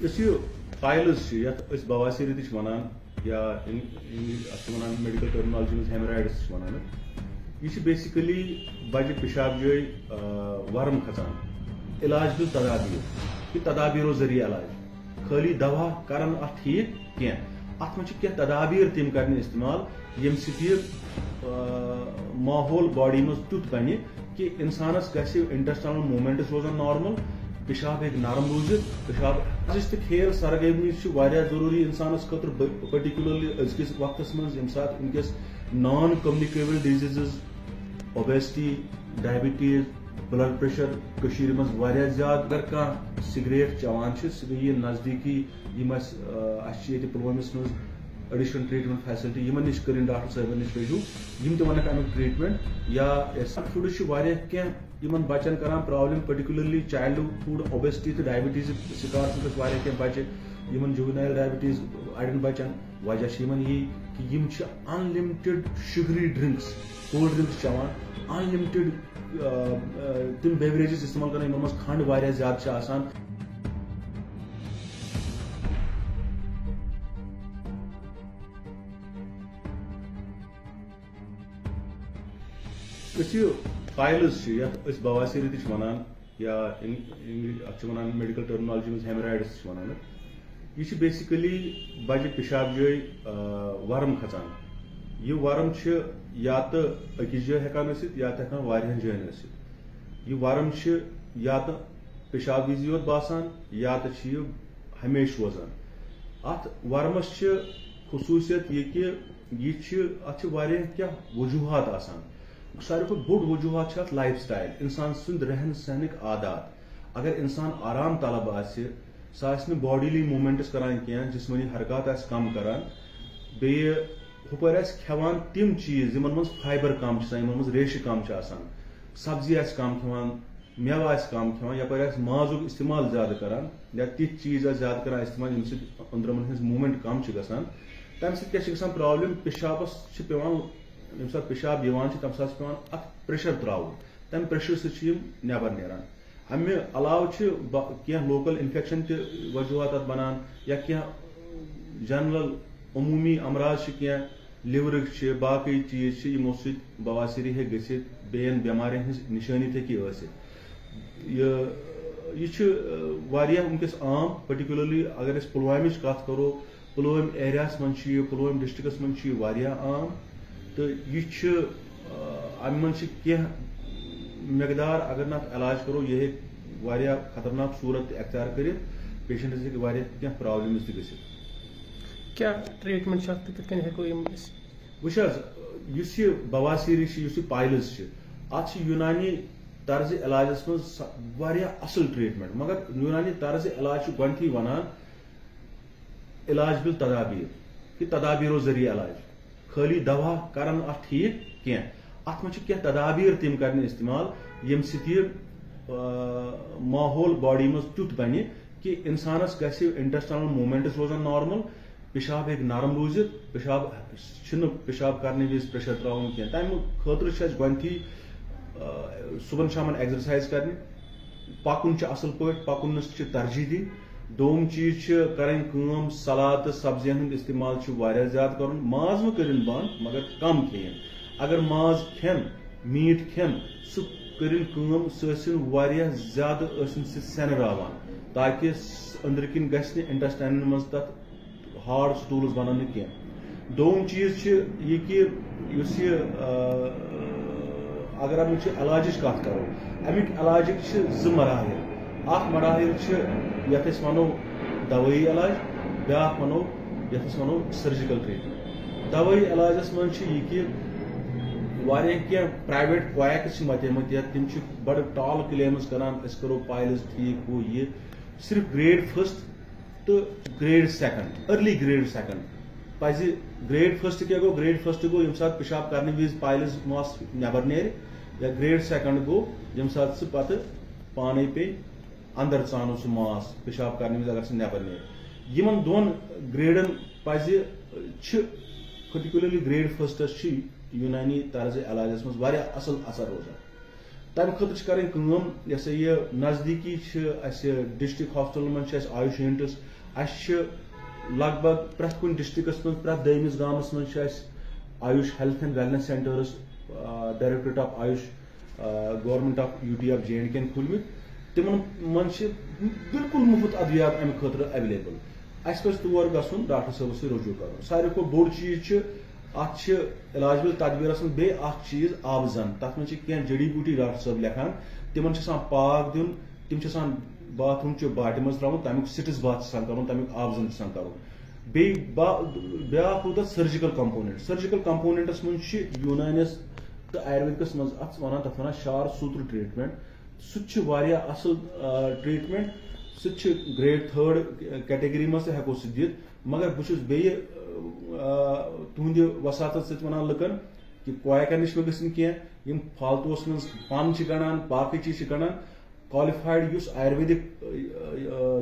इस पाइल्स बवासीर वन या मेडिकल टर्मिनोलॉजी में हेमराइड्स वन यह बेसिकली बजे पेशाब जय वर्म खचान इलाज बिल तदाबीर कि तदाबीरों जरिए इलाज खाली दवा कर ठीक कह अत मे तदाबीर तम कर इस्तेमाल यम माहौल बॉडी में तुत बन कि इंसानस इंटेस्टाइनल मूवमेंट्स रोजान नॉर्मल पेशाब हे नरम रूजित पेशाब खेल सरगर्मी जरूरी इंसानस खुद पर्टिकुलरली अजकिस वक्तस मज यम सात उनकस non communicable diseases obesity diabetes blood pressure मज ज्यादा अगर कह सिगरेट चवान सह गई नजदीकी पुलवामस मज एडिशनल ट्रीटमेंट फैसिलिटी यमन नश कर डॉक्टर साहबन नश रजू यम तक अमुक ट्रीटमेंट या फूड कह बचन कर प्रॉब्लम पर्टिकुलरली चाइल्डहुड ओबेसिटी तो डायबिटीज शिकार कह बच्चे जुवेनाइल डायबिटीज अड़न बचन वजह यही कि unlimited sugary drinks cold drinks चवान अनलिमिटेड तम बेवरेजेस इस्तेमाल कर मज खंड ज्यादा पाइल्स बवासीर वन या वन मेडिकल टर्मिनोलॉजी में हेमराइड्स वन यह बेसिकली बजे पेशाब जय वर्म खचान यह वर्म या तो अकिस जय हेकान या तो वारियान जयन यह वर्म या तो पेशाब विज योत बासान या तो हमेश रोजान अत वर्मस खसूसियत यह कि अत क्या वजूहत आसान सारे को बोड़ वजूहत लाइफ स्टाइल इंसान सुंद रहन सहनिक आदात अगर इंसान आराम तलब आह बॉडीली मूवमेंट्स करान कह जिस्मानी हरकत कम करान बे हुपर खेवान तिम चीज यमन मज फाइबर कम मज रेश कम सब्जी कम खेवान मेव कम खेवान यपर माजुक इस्तेमाल ज्यादा करान या तिथ चीज ज्यादा करान इस्तेमाल यम अंदरमन हज मूवमेंट कम गसान तम क्या प्रॉब्लम पेशाबस पेवान यम सात पेशाब तम सात पे अत प्रेशर त्राव तम प्रेशर सह नबर नेरान अमे अलाव कह लोकल इन्फेक्शन वजूहत बनान या कह जनरल अमूमी अमराज कह लिवर बाकी चीज यमो सह बवासीर हे गसित बेन बेमारियन हज निशानी हेकि यह वनकस आम पर्टिकुलरली अगर पुलवामिच कत करो पुलवाम एरियास मन पुलवाम डिस्ट्रिक्स मन आम तो यह अम कह मकदार अगर ना इलाज करो यह खतरनाक सूरत अख्तियार कर पेशेंटस कह प्रॉब्लम क्या ट्रीटमेंट वो बवासीर पाइल्स अत यूनानी तर्ज इलाजस मज असल ट्रीटमेंट मगर यूनानी तर्ज इलाज गथी वनान इलाज बिल तदाबीर कि तदाबीरों जरिए इलाज खाली दवा कर ठीक कह अत मे तदाबीर तम कर इस्तेमाल यम माहौल बॉडी में तुत बन कि इंसानस इंटेस्टाइनल मूवमेंट्स रोजान नॉर्मल पेशाब हे नरम रूजित पेशाब करने विज प्रेशर त्रावन कह तम खतर गथी सुबह शाम एक्सरसाइज कर पकुन असल पे पकुन तरजीह दिन दोम चीज करें सलाद तो सब्जियन हूं इस्तेमाल ज्यादा कर माज मे कर बंद मगर कम खेन अगर माज खेन मीट खेन सह ज्यादा सेनरावान ताकि अंदर किन इंटेस्टाइन मज तथ हार्ड स्टूल्स बन कह दोम चीज यह कि अगर अमुक इलाज कत करो अमुक इलाज जो मराहिल अख मराहिल यथ वनो दवाई इलाज ब्या वनो यथ वनो सर्जिकल ट्रीटमेंट दवाई इलाजस मन यह कि कह प्राइवेट क्वैक्स मत तम बड़ टाल क्लेम्स करान करो पाइल्स ठीक हो ये सिर्फ ग्रेड फर्स्ट तो grade second early grade second पज ग्रेड फर्स्ट क्या गो ग्रेड फर्स्ट गो यम सात पेशाब करने विज पाइल्स मास नबर नेर या ग्रेड सेकंड गो यम सात सह पत पाने पे अंदर चानो सह मास पेशाब करने विज अगर सह नबर नेर यमन दोन ग्रेडन पज पर्टिकुलरली ग्रेड फर्स्टस यूनानी तर्ज इलाजस मज असल असर रोजान तम खतर करें यसा ये नजदीकी डिस्ट्रिक्ट हॉस्पिटल मज आयुष यूनिट्स लगभग प्रत कुन डिस्ट्रिक्स मज प्रत दमिस गामस मज Ayush health and wellness centres directorate of Ayush government of UT of J&K खुलमित तिम मन बिल्कुल मुफ्त अद्वियात अमे खतर अवेलेबल अस तौर गन डॉक्टर साहब से रुजू कर सारे को बोड़ चीज इलाज बिल तदबीरस बे चीज आबजन तथ मे कह जड़ी बूटी डॉक्टर साहब लेखान तिमन पाक दिन तिम बाथरूम च बाटि मज त्रुन तमिक सिटिस बाथ कर तमिक आबजन कर ब्या रूद सर्जिकल कंपोनेंटस मज यूनानिस तो आयुर्वेदिकस मज वन तथ वन शार सूत्र ट्रीटमेंट सह असल ट्रीटमेंट सह ग्रेड 3rd कैटेगरी मज हेको सह दित मगर बहुत बे तुंद वसात वन लुकन कि क्वायका नश मे गम फालतूस मज पन गणान बाकी चीज गणान क्वालिफाइड आयुर्वेदिक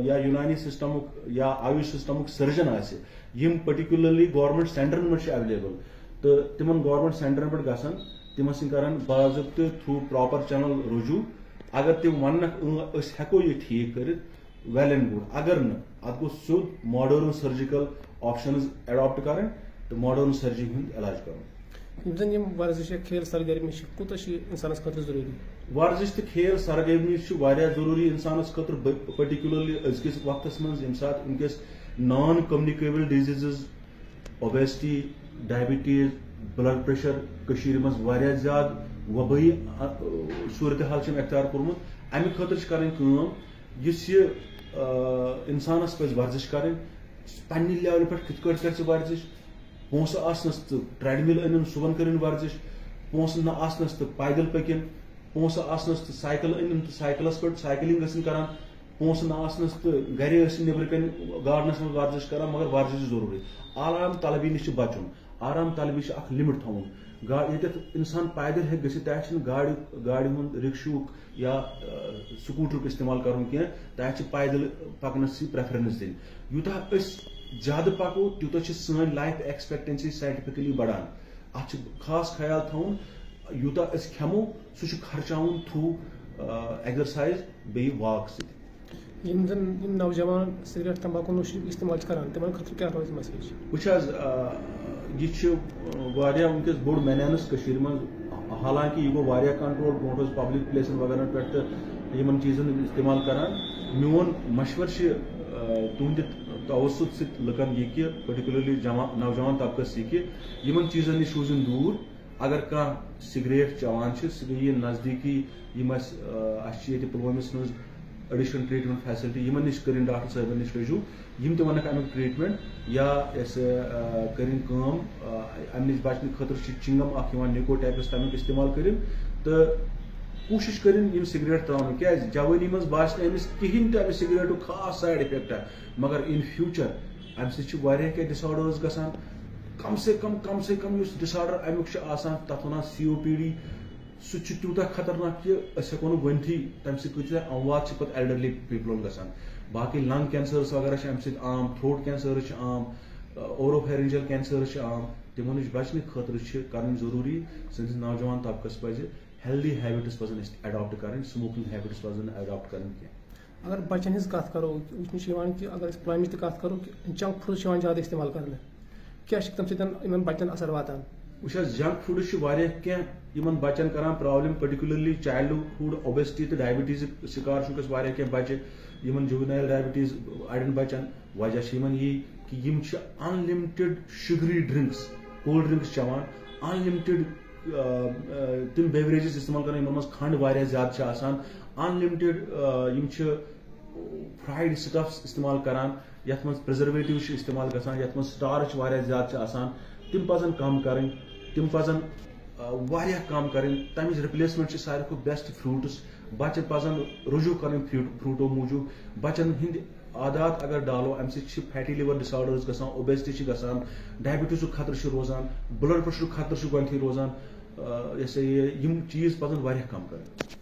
या यूनानी सिस्टम या आयुष सिस्टम सर्जन आम पर्टिकुलरली गवर्नमेंट सेंटरन मज अवेलेबल तो तिमन गवर्नमेंट सेंटरन पे गसान तिम कर बाज़ाब्ते थ्रू प्रॉपर चैनल रुजू अगर तिम वन हेको यह ठीक कर वेल एंड गुड अगर न अत गो सोद मॉडर्न सर्जिकल ऑप्शन एडॉप्ट करें तो मॉडर्न सर्जरी हूं इलाज कर वर्जिश खेल सरगर्मी कूत इंसानस खतर जरूरी वर्जिश तो खेल सरगर्मी जरूरी इंसानस खतर पर्टिकुलरली अजकिस वक्तस मज यम सात उनकस non communicable diseases obesity diabetes blood pressure मज वारिया ज्यादा वबई सूरत हाल अख्तियार कोर्मुत अमे खतर करें इंसानस पे वर्जिश करें पन्ने लेवल पे कित कर वर्जिश पोस आसनस तो ट्रेडमिल अन सुबह कर वर्जिश पोस न आसनस तो पैदल पकिन पोस आसनस तो साइकिल अन तो साइकिलस पे साइकिलिंग करान पोस न आसनस तो गर नबर कन गार्डनस में वर्जिश करान मगर वर्जिश जरूरी आराम तलबी नश बचुन आराम तलबी लिमिट थवन ये इंसान पैदल हे गि गाड़ी हूं रिक्शू या स्कूटर इस्तेमाल कर तह पैदल पकनस प्रेफरेंस दिन यूता ज्यादा पको तूत सन लाइफ एक्सपेक्टेंसी साइंटिफिकली बढ़ान अत खास ख्याल थवन यूता खेमो सह खर्चावन थ्रू एक्सरसाइज बे वाक सत नौजवान सिगरेट तंबाकू नोश इस्तेमाल करान तिमन खतर क्या रोज मैसेज यह वनकस बोड़ मैनेंस मज हालांकि यह गो कंट्रोल ब्रो पब्लिक प्लेसन वगैरह पे इन चीजन इस्तेमाल करान मोन मशवर तुंद तवसुत सत लुकन यह कि पर्टिकुलरली नौजवान तबकस यह कि इन चीजन नश रूजन दूर अगर कह सिगरेट चवान सह गई नजदीकी पुलवामिस मज एडिशनल ट्रीटमेंट फैसिलिटी इन नश कर डॉक्टर साहब नश रजू यम तक अमुक ट्रीटमेंट या करें अम नश बचने खतर चिंगम निको टाइपस तमिक इस्तेमाल कर तो कोशिश करें सिगरेट त्रावन क्या जवानी मज बास कहें तो अमे सिगरेटू खास साइड इफेक्ट मगर इन फ्यूचर अम सह डिसऑर्डर्स गसान कम से कम डिसऑर्डर अमुक तथ वन COPD सह तूत खतरनाक कि हेको वनथी तम सत अमवात पे एल्डरली पीपलन गसान बाकी लंग कैंसर्स वगैरह अम आम थ्रोट कैंसर आम ओरोफेरेंजियल कैंसर आम तिमो नश बचने खतर कर जरूरी सैंस नौजवान तबकस पज हेल्दी हैबिट्स पजन एडॉप्ट कर स्मोकिंग हैबिट्स पजन एडॉप्ट कर अगर बच्चन हज कत करो कि अगर पुलान कत करो जंक फूड ज्यादा इस्तेमाल करने क्या तम सत बच्चन असर वातान जंक फूड क्या बच्चन करान प्रॉब्लम पर्टिकुलरली चाइल्डहुड ओबेसिटी तो डायबिटीज शिकार क्या बच्चे जुवेनाइल डायबिटीज अड़न बच्चन वजह यही कि unlimited sugary drinks cold drinks चवान अनलिमिटेड तिम बेवरेजेस इस्तेमाल कर मज खंड वारिया ज्यादा अनलिमिटेड फ्राइड स्टफ्स इस्तेमाल करान यथ मज प्रिजर्वेटिव इस्तेमाल गसान यथ मज स्टार्च वारिया ज्यादा तिम पजन कम करें तिम पजन वारिया कम करें तमिज रिप्लेसमेंट सारे को बेस्ट फ्रूट्स बच्चे पजन रुजू करें फ्रूटो मूजूब बच्चन हिंद आदात अगर डालो अम फैटी लिवर डिसऑर्डर्स गसान ओबेसिटी गसान डायबिटीज खतर रोजान ब्लड प्रेशर खतर गोथी रोजान यम चीज पजन वारिया कम करें।